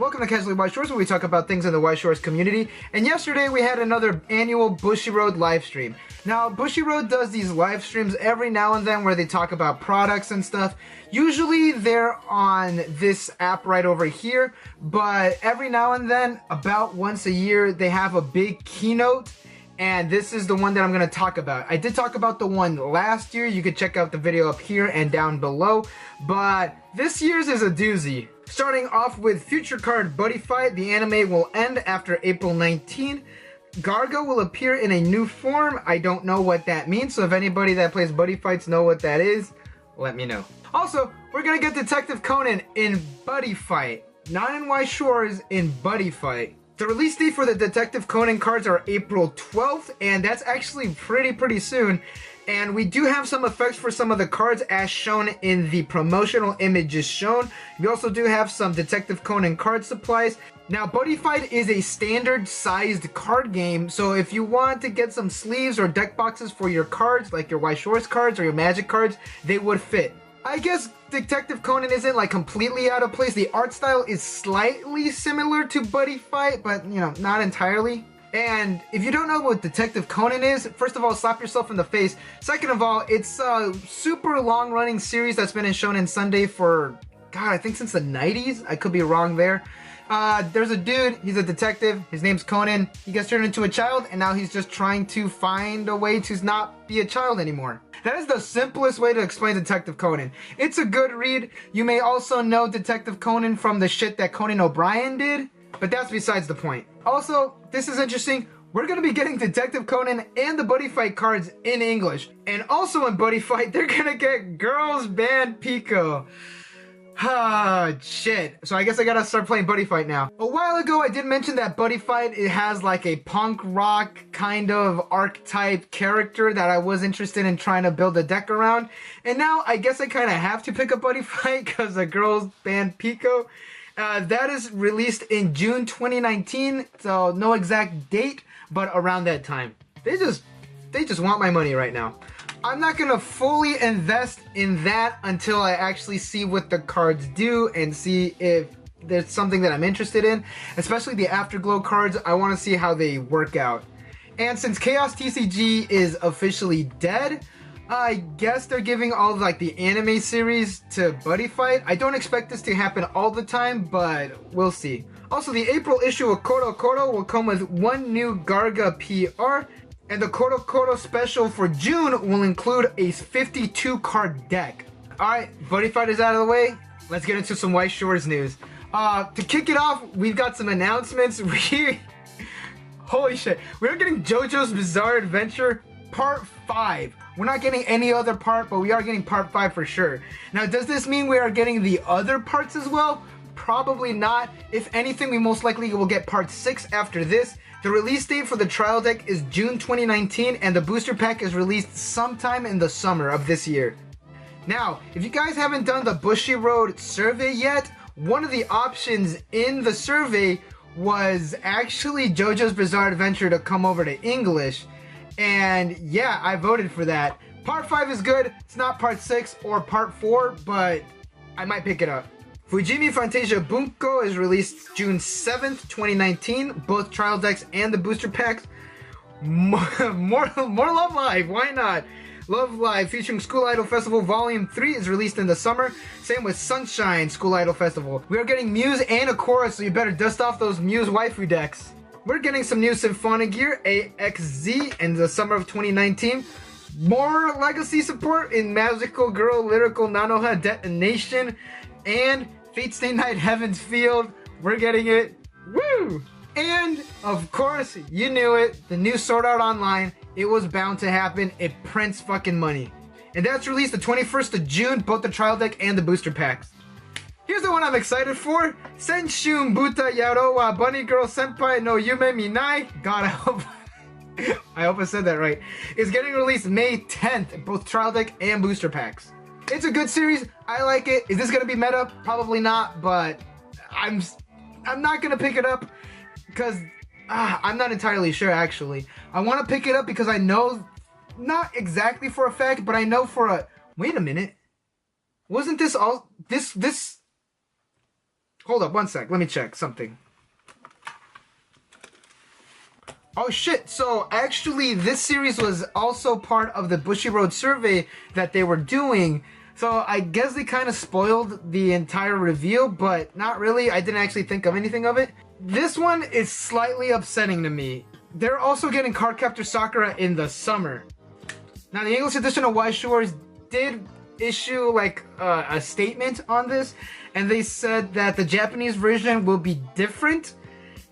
Welcome to Casually Weiss Schwarz, where we talk about things in the Weiss Schwarz community. And yesterday we had another annual Bushiroad live stream. Now, Bushiroad does these live streams every now and then where they talk about products and stuff. Usually they're on this app right over here, but every now and then, about once a year, they have a big keynote. And this is the one that I'm going to talk about. I did talk about the one last year. You could check out the video up here and down below. But this year's is a doozy. Starting off with Future Card Buddyfight, the anime will end after April 19. Garga will appear in a new form. I don't know what that means, so if anybody that plays Buddyfights know what that is, let me know. Also, we're gonna get Detective Conan in Buddyfight. Not in Weiss Schwarz, in Buddyfight. The release date for the Detective Conan cards are April 12th, and that's actually pretty soon. And we do have some effects for some of the cards as shown in the promotional images shown. We also do have some Detective Conan card supplies. Now, Buddyfight is a standard sized card game, so if you want to get some sleeves or deck boxes for your cards, like your Weiss Schwarz cards or your Magic cards, they would fit. I guess Detective Conan isn't like completely out of place. The art style is slightly similar to Buddyfight, but you know, not entirely. And if you don't know what Detective Conan is, first of all, slap yourself in the face. Second of all, it's a super long-running series that's been in Shonen Sunday for, God, I think since the 90s. I could be wrong there. There's a dude, he's a detective, his name's Conan. He gets turned into a child, and now he's just trying to find a way to not be a child anymore. That is the simplest way to explain Detective Conan. It's a good read. You may also know Detective Conan from the shit that Conan O'Brien did, but that's besides the point. Also, this is interesting. We're going to be getting Detective Conan and the Buddyfight cards in English. And also in Buddyfight, they're going to get Girls Band Pico. Ah, shit. So I guess I gotta start playing Buddyfight now. A while ago, I did mention that Buddyfight, it has like a punk rock kind of archetype character that I was interested in trying to build a deck around. And now I guess I kind of have to pick up Buddyfight because the Girls Band Pico. That is released in June 2019, so no exact date, but around that time. They just want my money right now. I'm not gonna fully invest in that until I actually see what the cards do and see if there's something that I'm interested in. Especially the Afterglow cards, I want to see how they work out. And since Chaos TCG is officially dead, I guess they're giving all like the anime series to Buddyfight. I don't expect this to happen all the time, but we'll see. Also, the April issue of Koro Koro will come with one new Garga PR, and the Koro Koro special for June will include a 52 card deck. Alright, Buddyfight is out of the way. Let's get into some Weiss Schwarz news. To kick it off, we've got some announcements. Holy shit. We're getting JoJo's Bizarre Adventure Part 5. We're not getting any other part, but we are getting Part 5 for sure. Now, does this mean we are getting the other parts as well? Probably not. If anything, we most likely will get Part 6 after this. The release date for the trial deck is June 2019, and the booster pack is released sometime in the summer of this year. Now, if you guys haven't done the Bushiroad survey yet, one of the options in the survey was actually JoJo's Bizarre Adventure to come over to English. And yeah, I voted for that. Part 5 is good. It's not Part 6 or Part 4, but I might pick it up. Fujimi Fantasia Bunko is released June 7th, 2019. Both trial decks and the booster packs. More Love Live, why not? Love Live featuring School Idol Festival Volume 3 is released in the summer. Same with Sunshine School Idol Festival. We are getting Muse and Akora, so you better dust off those Muse waifu decks. We're getting some new Symphonic Gear, AXZ, in the summer of 2019. More legacy support in Magical Girl Lyrical Nanoha Detonation and Fate Stay Night Heaven's Field. We're getting it. Woo! And, of course, you knew it, the new Sword Art Online. It was bound to happen. It prints fucking money. And that's released the 21st of June, both the trial deck and the booster packs. Here's the one I'm excited for. Senshun Buta Yaro wa Bunny Girl Senpai no Yume Minai. God, I hope I said that right. It's getting released May 10th, both trial deck and booster packs. It's a good series. I like it. Is this gonna be meta? Probably not, but I'm not gonna pick it up because I'm not entirely sure actually. I want to pick it up because I know, not exactly for a fact, but I know for a. Wait a minute. Wasn't this all this? Hold up, one sec. Let me check something. Oh shit, so actually this series was also part of the Bushiroad survey that they were doing. So I guess they kind of spoiled the entire reveal, but not really. I didn't actually think of anything of it. This one is slightly upsetting to me. They're also getting Cardcaptor Sakura in the summer. Now the English edition of Weiss Schwarz did issue like a statement on this, and they said that the Japanese version will be different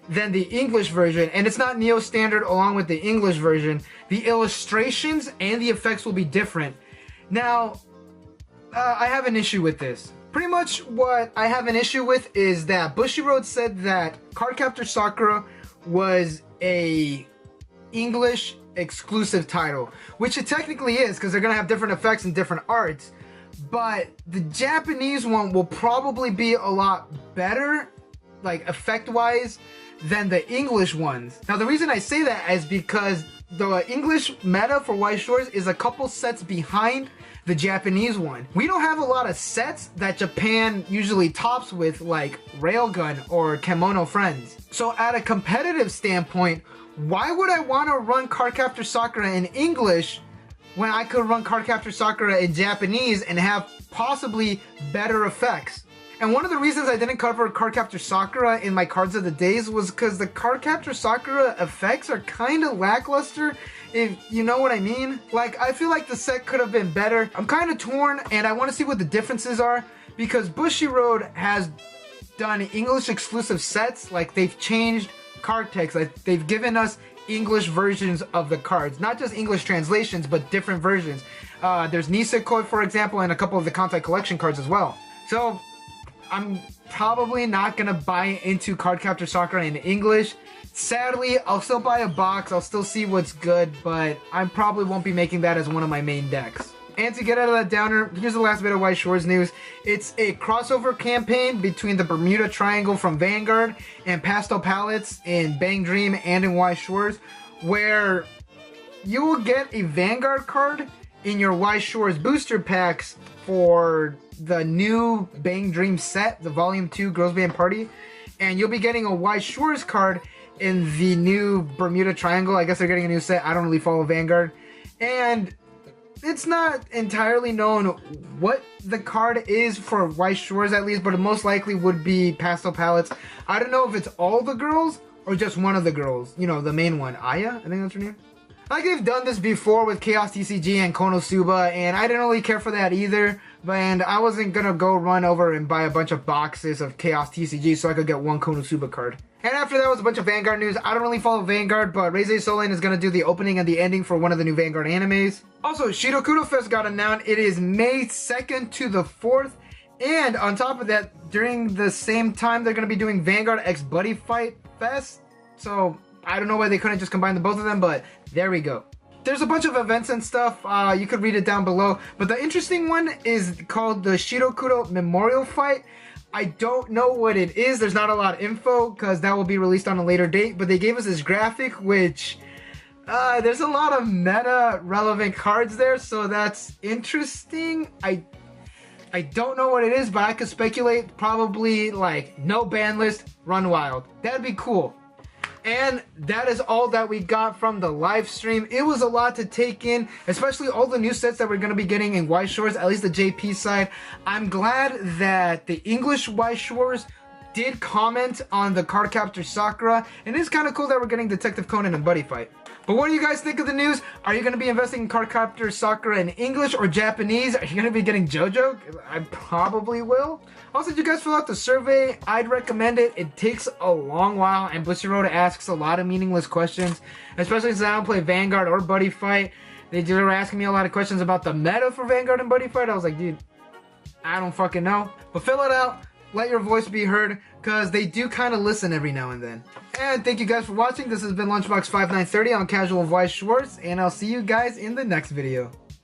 than the English version, and it's not Neo Standard along with the English version. The illustrations and the effects will be different. Now, I have an issue with this. Pretty much what I have an issue with is that Bushiroad said that Cardcaptor Sakura was a English exclusive title, which it technically is because they're gonna have different effects and different arts, but the Japanese one will probably be a lot better, like effect-wise, than the English ones. Now the reason I say that is because the English meta for Weiss Schwarz is a couple sets behind the Japanese one. We don't have a lot of sets that Japan usually tops with, like Railgun or Kemono Friends. So at a competitive standpoint, why would I want to run Cardcaptor Sakura in English when I could run Cardcaptor Sakura in Japanese and have possibly better effects? And one of the reasons I didn't cover Cardcaptor Sakura in my Cards of the Days was because the Cardcaptor Sakura effects are kind of lackluster, if you know what I mean. Like, I feel like the set could have been better. I'm kind of torn, and I want to see what the differences are, because Bushiroad has done English exclusive sets. Like, they've changed card text. Like, they've given us English versions of the cards. Not just English translations, but different versions. There's Nisekoi, for example, and a couple of the Kantai Collection cards as well. So I'm probably not gonna buy into Cardcaptor Sakura in English. Sadly, I'll still buy a box, I'll still see what's good, but I probably won't be making that as one of my main decks. And to get out of that downer, here's the last bit of Weiss Schwarz news. It's a crossover campaign between the Bermuda Triangle from Vanguard and Pastel Palettes in Bang Dream and in Weiss Schwarz, where you will get a Vanguard card in your Weiss Schwarz booster packs for the new Bang Dream set, the Volume 2 Girls Band Party, and you'll be getting a Weiss Schwarz card in the new Bermuda Triangle. I guess they're getting a new set. I don't really follow Vanguard. And it's not entirely known what the card is for Weiss Schwarz at least, but it most likely would be Pastel Palettes. I don't know if it's all the girls or just one of the girls. You know, the main one. Aya? I think that's her name. Like, they've done this before with Chaos TCG and Konosuba, and I didn't really care for that either. And I wasn't gonna go run over and buy a bunch of boxes of Chaos TCG so I could get one Konosuba card. And after that was a bunch of Vanguard news. I don't really follow Vanguard, but Reise Solen is gonna do the opening and the ending for one of the new Vanguard animes. Also, Shirokudo Fest got announced. It is May 2nd to the 4th. And on top of that, during the same time, they're gonna be doing Vanguard X Buddyfight Fest. So I don't know why they couldn't just combine the both of them, but there we go. There's a bunch of events and stuff. You could read it down below. But the interesting one is called the Shirokudo Memorial Fight. I don't know what it is. There's not a lot of info because that will be released on a later date. But they gave us this graphic, which there's a lot of meta relevant cards there. So that's interesting. I don't know what it is, but I could speculate probably like no ban list, run wild. That'd be cool. And that is all that we got from the live stream. It was a lot to take in, especially all the new sets that we're going to be getting in Weiss Schwarz, at least the JP side. I'm glad that the English Weiss Schwarz did comment on the Cardcaptor Sakura, and it's kind of cool that we're getting Detective Conan and Buddyfight. But what do you guys think of the news? Are you going to be investing in Cardcaptor Sakura in English or Japanese? Are you going to be getting JoJo? I probably will. Also, if you guys fill out the survey, I'd recommend it. It takes a long while, and Bushiroad asks a lot of meaningless questions, especially since I don't play Vanguard or Buddyfight. They were asking me a lot of questions about the meta for Vanguard and Buddyfight. I was like, dude, I don't fucking know. But fill it out. Let your voice be heard, because they do kind of listen every now and then. And thank you guys for watching. This has been Lunchbox 5930 on Casual of Weiss Schwarz, and I'll see you guys in the next video.